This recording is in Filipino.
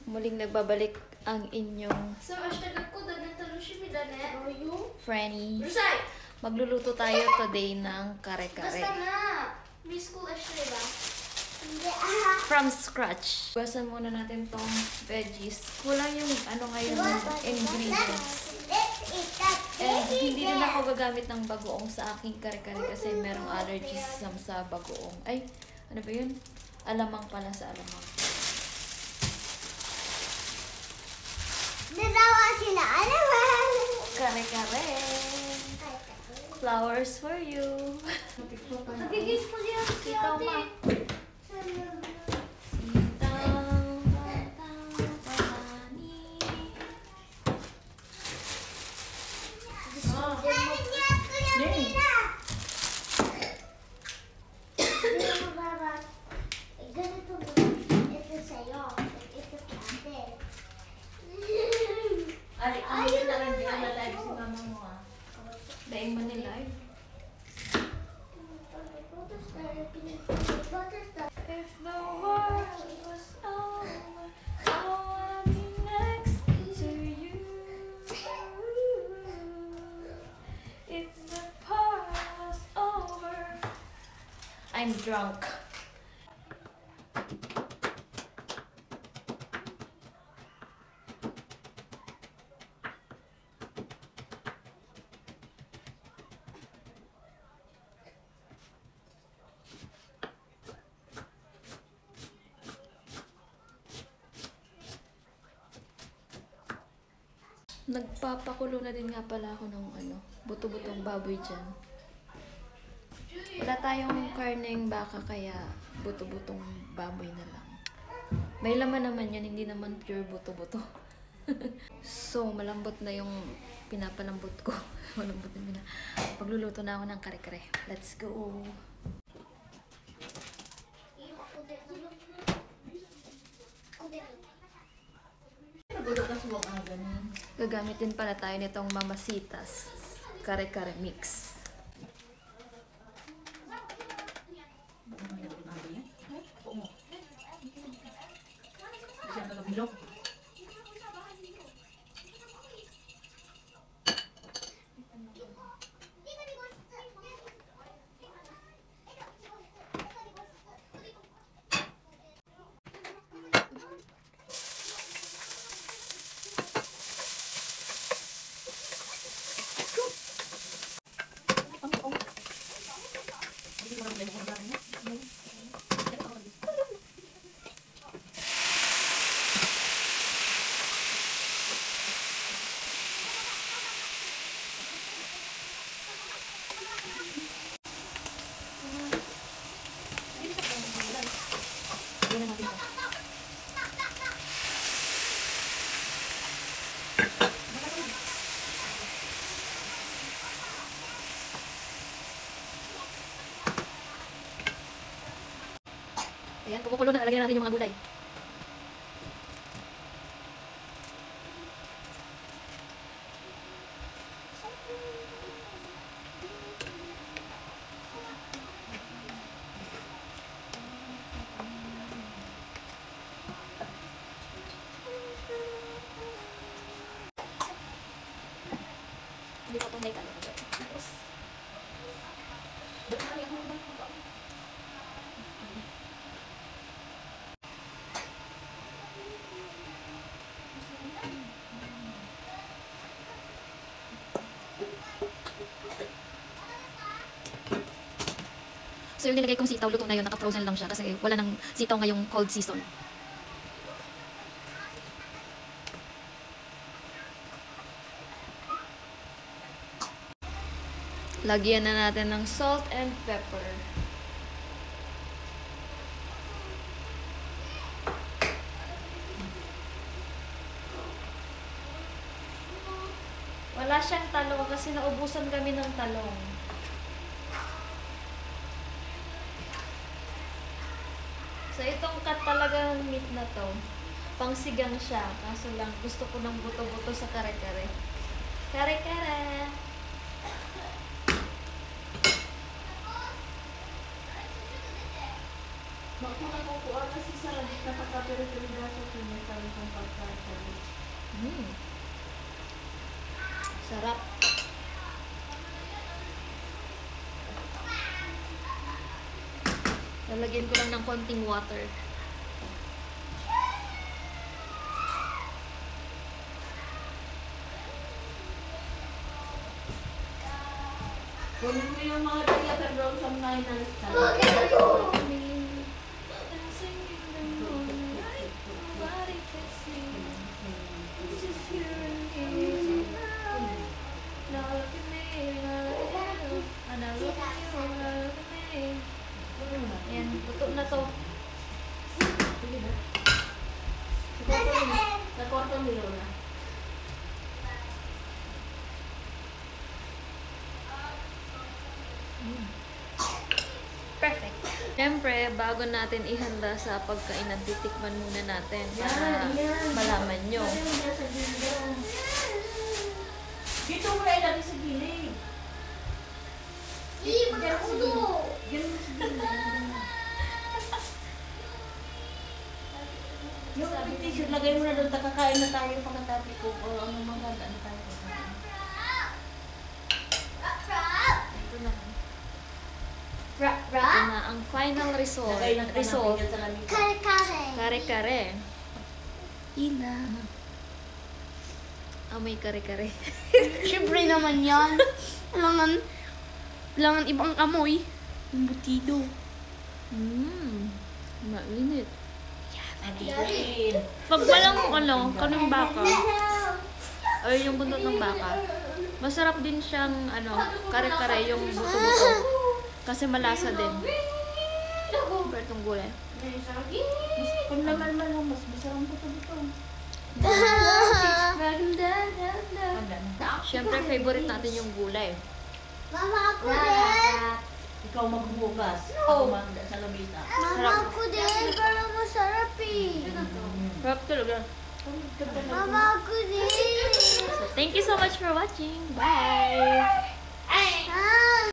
Muling nagbabalik ang inyong Franny. Magluluto tayo today ng kare-kare. From scratch. Basan muna natin tong veggies. Kulang yung ngayon ingredients. And hindi din ako gagamit ng bagoong sa aking kare-kare kasi merong allergies sa bagoong. Ay, ano ba yun? Alamang pala sa alamang. Dalawa sila alamang. Kare-kare. Flowers for you. Nagigis po niya si ate. Daing man nila eh. If the world was over, I wanna be next to you. If the part was over, I'm drunk. Nagpapakulo na din nga pala ako ng buto-butong baboy dyan. Wala tayong karneng baka kaya buto-butong baboy na lang. May laman naman yan, hindi naman pure buto-buto. So, malambot na yung pinapalambot ko. Malambot na pagluluto na ako ng kare-kare. Let's go! Gagamit din pala tayo nitong Mamasitas kare-kare mix. Ayan, kumukulo na. Lagyan natin yung mga gulay. Hindi ko tunay ka. So yung nilagay kong sitaw, luto na yun, naka-frozen lang siya kasi wala nang sitaw ngayong cold season. Lagyan na natin ng salt and pepper. Wala siyang talong kasi naubusan kami ng talong. So, itong cut talagang meat na to. Pangsigang siya. Kaso lang, gusto ko ng buto-buto sa kare-kare. Kare-kare! Bakit na kukuha kasi sa nakakapere-pere sa Sarap. Lalagyan ko lang ng konting water. Kunin mo yung mga theater doon sa mga inalista. Ayan, luto na to. Sa kwarto ni Lola. Perfect. Siyempre, bago natin ihanda sa pagkainan, titikman muna natin para malaman nyo. Dito mo na ilagay sa gilid. Ganun sa gilid. Yung t-shirt, lagay mo na doon. Kakain na tayo pagkatapos ko. O ano mga ano tayo. Ito na. Ito na ang final result. Lagay lang Result. sa lamig. Kare-kare. Ina. May kare-kare. Siyempre naman yan. Kailangan ibang amoy. Yung butido. Mainit. Atin. Pag walang kanong baka, or yung buntot ng baka, masarap din siyang kare-kare yung buto-buto. Kasi malasa din. Bertong gulay. Kung naman mas masarap po ito. Siyempre, favorite natin yung gulay. Mama ako din. Ikaw maghuhugas. Ako manda sa lamisa. Mama ako din. Parang masarap eh. Sarap talaga. Mama ako din. So, thank you so much for watching. Bye!